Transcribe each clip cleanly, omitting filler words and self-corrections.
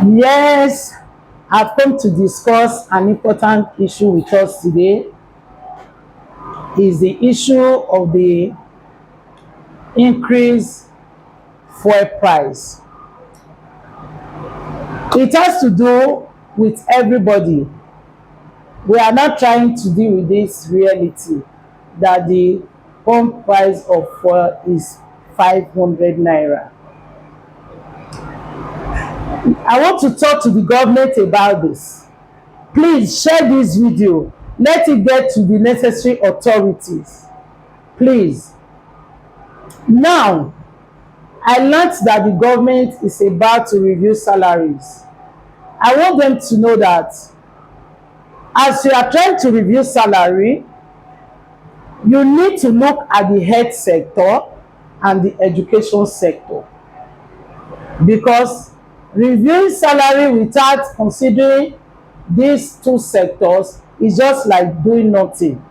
Yes, I've come to discuss an important issue with us today. Is the issue of the increase fuel price. It has to do with everybody. We are not trying to deal with this reality that the pump price of fuel is 500 naira. I want to talk to the government about this. Please share this video. Let it get to the necessary authorities. Please. Now, I learned that the government is about to review salaries. I want them to know that as you are trying to review salary, you need to look at the health sector and the education sector. Because reviewing salary without considering these two sectors is just like doing nothing.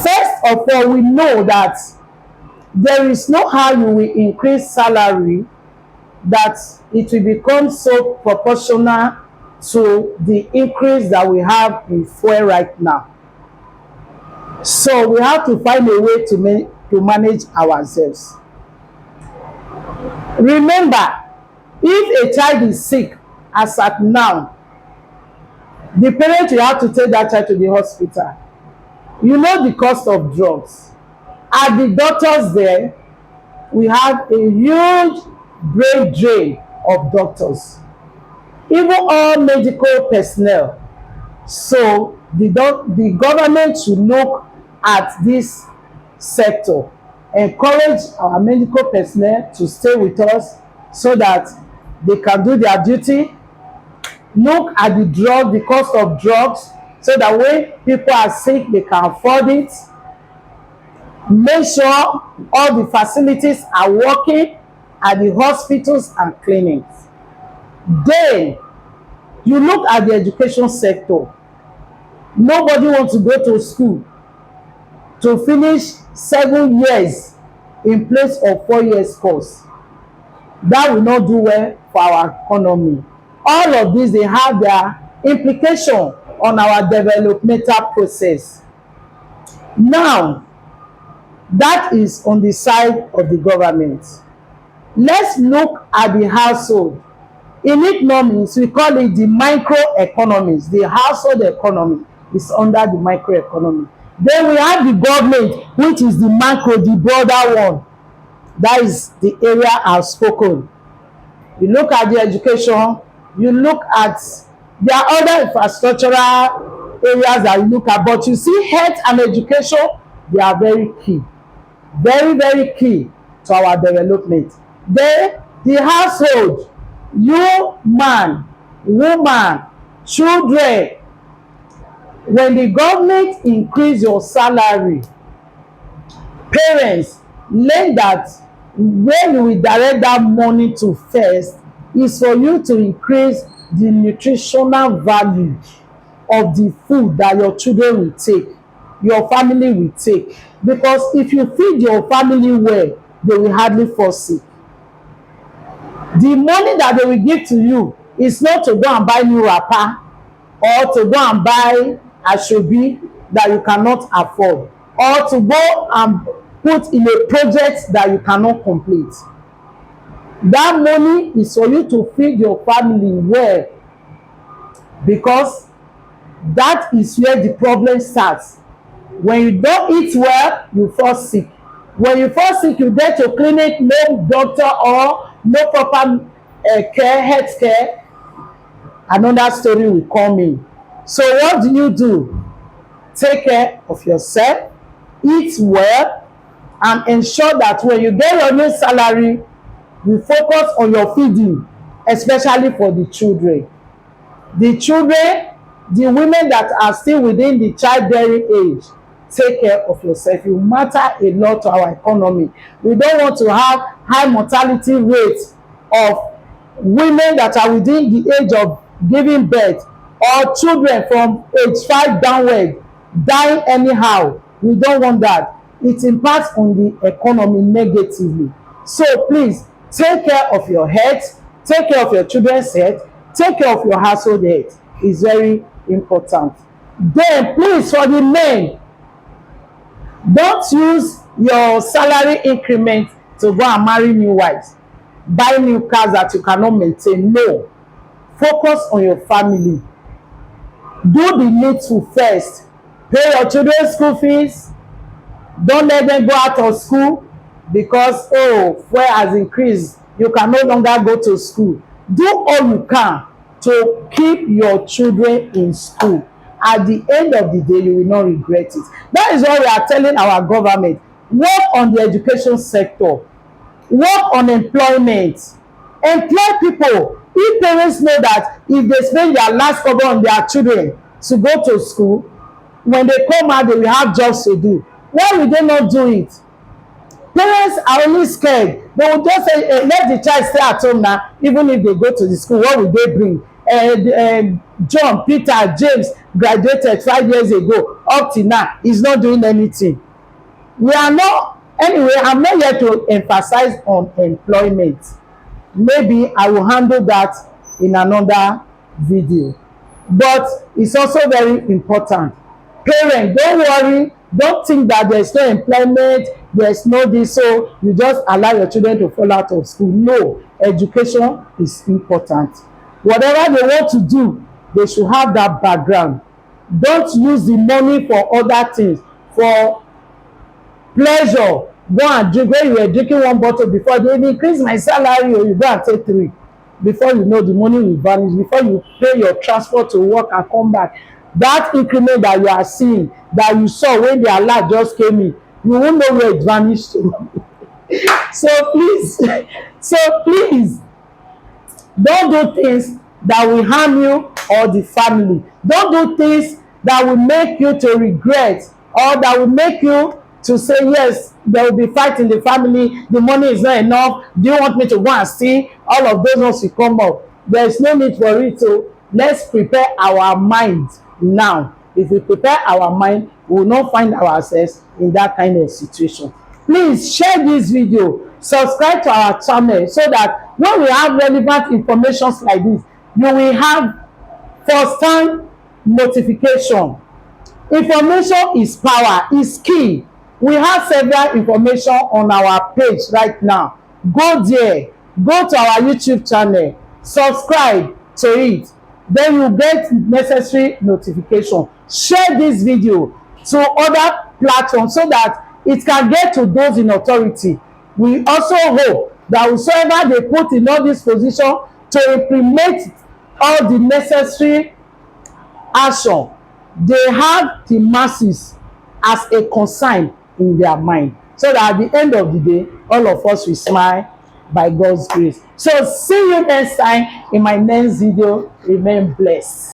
First of all, we know that there is no how you will increase salary that it will become so proportional to the increase that we have in fuel right now. So we have to find a way to manage ourselves. Remember, if a child is sick as at now, the parent will have to take that child to the hospital. You know the cost of drugs. At the doctors there, we have a huge brain drain of doctors, even all medical personnel. So the government should look at this sector, encourage our medical personnel to stay with us so that they can do their duty. Look at the cost of drugs, so that when people are sick, they can afford it. Make sure all the facilities are working at the hospitals and clinics. Then you look at the education sector. Nobody wants to go to school to finish 7 years in place of 4 years course. That will not do well for our economy. All of these, they have their implication on our developmental process. Now, that is on the side of the government. Let's look at the household. In economics, we call it the microeconomies. The household economy is under the microeconomy. Then we have the government, which is the macro, the broader one. That is the area I've spoken. You look at the education, you look at, there are other infrastructural areas that you look at, but you see health and education, they are very key. Very, very key to our development. Then the household, you man, woman, children, when the government increase your salary, parents learn that where you will direct that money to first is for you to increase the nutritional value of the food that your children will take, your family will take. Because if you feed your family well, they will hardly fall sick. The money that they will give to you is not to go and buy new wrapper or to go and buy asobi that you cannot afford, or to go and put in a project that you cannot complete. That money is for you to feed your family well, because that is where the problem starts. When you don't eat well, you fall sick. When you fall sick, you get to clinic, no doctor or no proper health care, another story will come in. So what do? Take care of yourself, eat well, and ensure that when you get your new salary, you focus on your feeding, especially for the children. The children, the women that are still within the childbearing age, take care of yourself. You matter a lot to our economy. We don't want to have high mortality rates of women that are within the age of giving birth, or children from age 5 downward dying anyhow. We don't want that. It impacts on the economy negatively. So please take care of your health, take care of your children's health, take care of your household health. Is very important. Then please, for the men, don't use your salary increment to go and marry new wives, buy new cars that you cannot maintain. No, focus on your family. Do the needful first. Pay your children's school fees. Don't let them go out of school because fuel has increased, you can no longer go to school. Do all you can to keep your children in school. At the end of the day, you will not regret it. That is why we are telling our government, work on the education sector, work on employment, employ people. If parents know that if they spend their last cover on their children to go to school, when they come out they will have jobs to do, why will they not do it? Parents are only scared. They will just say, let the child stay at home now. Even if they go to the school, what will they bring? John, Peter, James graduated 5 years ago. Up till now, he's not doing anything. We are not, anyway, I'm not here to emphasize on employment. Maybe I will handle that in another video. But it's also very important. Parents, don't worry. Don't think that there's no employment, there's no this, so you just allow your children to fall out of school. No, education is important. Whatever they want to do, they should have that background. Don't use the money for other things, for pleasure. Go and drink. When you were drinking one bottle before, they increase my salary, or you go and take 3. Before you know, the money will vanish. Before you pay your transport to work and come back, that increment that you are seeing, that you saw when the alert just came in, you won't know where it vanished to. so please don't do things that will harm you or the family. Don't do things that will make you to regret, or that will make you to say, yes, there will be fight in the family, the money is not enough, do you want me to go and see? All of those ones will come up. There is no need for it. So let's prepare our minds now. If we prepare our mind, we will not find ourselves in that kind of situation. Please share this video, subscribe to our channel, so that when we have relevant information like this, you will have first-time notification. Information is power, is key. We have several information on our page right now. Go there, go to our YouTube channel, subscribe to it. Then you get necessary notification. Share this video to other platforms so that it can get to those in authority. We also hope that whosoever they put in all this position to implement all the necessary action, they have the masses as a concern in their mind, so that at the end of the day, all of us will smile by God's grace. So see you next time in my next video. Remain blessed.